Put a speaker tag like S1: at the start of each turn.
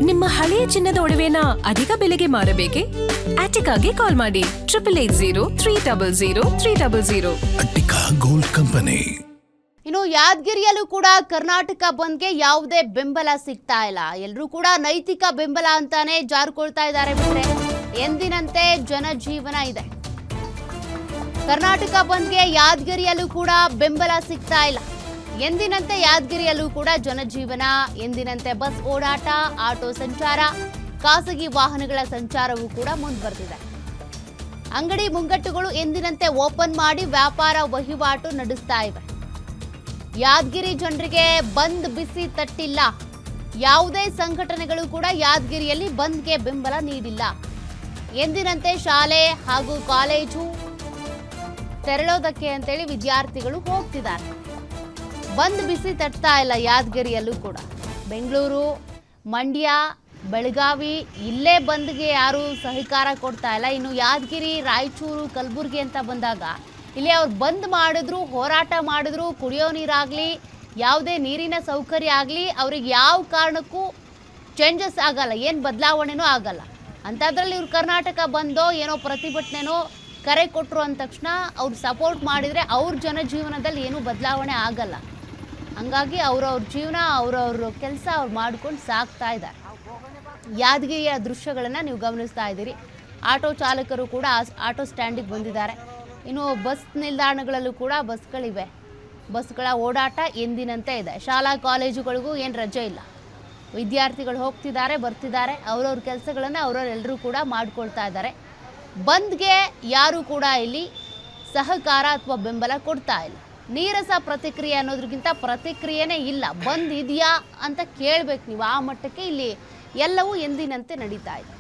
S1: ನಿಮ್ಮ ಹಳೆಯ ಚಿನ್ನದ ಒಡವೆನ ಅಧಿಕ ಬೆಲೆಗೆ ಮಾರಬೇಕೆ? ಆಟಿಕಾಗೆ ಕಾಲ್ ಮಾಡಿ 8880
S2: ಅಟ್ಟಿಕಾ ಗೋಲ್ಡ್ ಕಂಪನಿ.
S3: ಇನ್ನು ಯಾದಗಿರಿಯಲ್ಲೂ ಕೂಡ ಕರ್ನಾಟಕ ಬಂದ್ಗೆ ಯಾವುದೇ ಬೆಂಬಲ ಸಿಗ್ತಾ ಇಲ್ಲ. ಎಲ್ಲರೂ ಕೂಡ ನೈತಿಕ ಬೆಂಬಲ ಅಂತಾನೆ ಜಾರಿಕೊಳ್ತಾ ಇದ್ದಾರೆ. ಬಿಟ್ರೆ ಎಂದಿನಂತೆ ಜನಜೀವನ ಇದೆ. ಕರ್ನಾಟಕ ಬಂದ್ಗೆ ಯಾದಗಿರಿಯಲ್ಲೂ ಕೂಡ ಬೆಂಬಲ ಸಿಗ್ತಾ ಇಲ್ಲ. ಎಂದಿನಂತೆ ಯಾದಗಿರಿಯಲ್ಲೂ ಕೂಡ ಜನಜೀವನ, ಎಂದಿನಂತೆ ಬಸ್ ಓಡಾಟ, ಆಟೋ ಸಂಚಾರ, ಖಾಸಗಿ ವಾಹನಗಳ ಸಂಚಾರವೂ ಕೂಡ ಮುಂದುವರೆದಿದೆ. ಅಂಗಡಿ ಮುಂಗಟ್ಟುಗಳು ಎಂದಿನಂತೆ ಓಪನ್ ಮಾಡಿ ವ್ಯಾಪಾರ ವಹಿವಾಟು ನಡೆಸ್ತಾ ಇವೆ. ಯಾದಗಿರಿ ಜನರಿಗೆ ಬಂದ್ ಬಿಸಿ ತಟ್ಟಿಲ್ಲ. ಯಾವುದೇ ಸಂಘಟನೆಗಳು ಕೂಡ ಯಾದಗಿರಿಯಲ್ಲಿ ಬಂದ್ಗೆ ಬೆಂಬಲ ನೀಡಿಲ್ಲ. ಎಂದಿನಂತೆ ಶಾಲೆ ಹಾಗೂ ಕಾಲೇಜು ತೆರಳೋದಕ್ಕೆ ಅಂತೇಳಿ ವಿದ್ಯಾರ್ಥಿಗಳು ಹೋಗ್ತಿದ್ದಾರೆ. ಬಂದ್ ಬಿಸಿ ತಟ್ತಾ ಇಲ್ಲ ಯಾದಗಿರಿಯಲ್ಲೂ ಕೂಡ. ಬೆಂಗಳೂರು, ಮಂಡ್ಯ, ಬೆಳಗಾವಿ ಇಲ್ಲೇ ಬಂದ್ಗೆ ಯಾರು ಸಹಕಾರ ಕೊಡ್ತಾ ಇಲ್ಲ. ಇನ್ನು ಯಾದಗಿರಿ, ರಾಯಚೂರು, ಕಲಬುರಗಿ ಅಂತ ಬಂದಾಗ ಇಲ್ಲಿ ಅವ್ರು ಬಂದ್ ಮಾಡಿದ್ರು, ಹೋರಾಟ ಮಾಡಿದ್ರು, ಕುಡಿಯೋ ನೀರಾಗಲಿ, ಯಾವುದೇ ನೀರಿನ ಸೌಕರ್ಯ ಆಗಲಿ ಅವ್ರಿಗೆ ಯಾವ ಕಾರಣಕ್ಕೂ ಚೇಂಜಸ್ ಆಗಲ್ಲ, ಏನು ಬದಲಾವಣೆನೂ ಆಗಲ್ಲ. ಅಂಥದ್ರಲ್ಲಿ ಇವ್ರು ಕರ್ನಾಟಕ ಬಂದೋ ಏನೋ ಪ್ರತಿಭಟನೆನೋ ಕರೆ ಕೊಟ್ಟರು ಅಂದ ತಕ್ಷಣ ಅವ್ರು ಸಪೋರ್ಟ್ ಮಾಡಿದರೆ ಅವ್ರ ಜನಜೀವನದಲ್ಲಿ ಏನೂ ಬದಲಾವಣೆ ಆಗಲ್ಲ. ಹಂಗಾಗಿ ಅವ್ರವ್ರ ಜೀವನ, ಅವ್ರವ್ರ ಕೆಲಸ ಅವ್ರು ಮಾಡ್ಕೊಂಡು ಸಾಕ್ತಾ ಇದ್ದಾರೆ. ಯಾದಗಿರಿಯ ದೃಶ್ಯಗಳನ್ನು ನೀವು ಗಮನಿಸ್ತಾ ಇದ್ದೀರಿ. ಆಟೋ ಚಾಲಕರು ಕೂಡ ಆಟೋ ಸ್ಟ್ಯಾಂಡಿಗೆ ಬಂದಿದ್ದಾರೆ. ಇನ್ನು ಬಸ್ ನಿಲ್ದಾಣಗಳಲ್ಲೂ ಕೂಡ ಬಸ್ಗಳಿವೆ. ಬಸ್ಗಳ ಓಡಾಟ ಎಂದಿನಂತೆ ಇದೆ. ಶಾಲಾ ಕಾಲೇಜುಗಳಿಗೂ ಏನು ರಜೆ ಇಲ್ಲ. ವಿದ್ಯಾರ್ಥಿಗಳು ಹೋಗ್ತಿದ್ದಾರೆ, ಬರ್ತಿದ್ದಾರೆ. ಅವ್ರವ್ರ ಕೆಲಸಗಳನ್ನು ಅವರೆಲ್ಲರೂ ಕೂಡ ಮಾಡ್ಕೊಳ್ತಾ ಇದ್ದಾರೆ. ಬಂದ್ಗೆ ಯಾರು ಕೂಡ ಇಲ್ಲಿ ಸಹಕಾರ ಅಥವಾ ಬೆಂಬಲ ಕೊಡ್ತಾ ಇಲ್ಲ. ನೀರಸ ಪ್ರತಿಕ್ರಿಯೆ ಅನ್ನೋದ್ರಿಗಿಂತ ಪ್ರತಿಕ್ರಿಯೆನೇ ಇಲ್ಲ. ಬಂದ್ ಇದೆಯಾ ಅಂತ ಕೇಳಬೇಕು ನೀವು. ಆ ಮಟ್ಟಕ್ಕೆ ಇಲ್ಲಿ ಎಲ್ಲವೂ ಎಂದಿನಂತೆ ನಡೀತಾ ಇದೆ.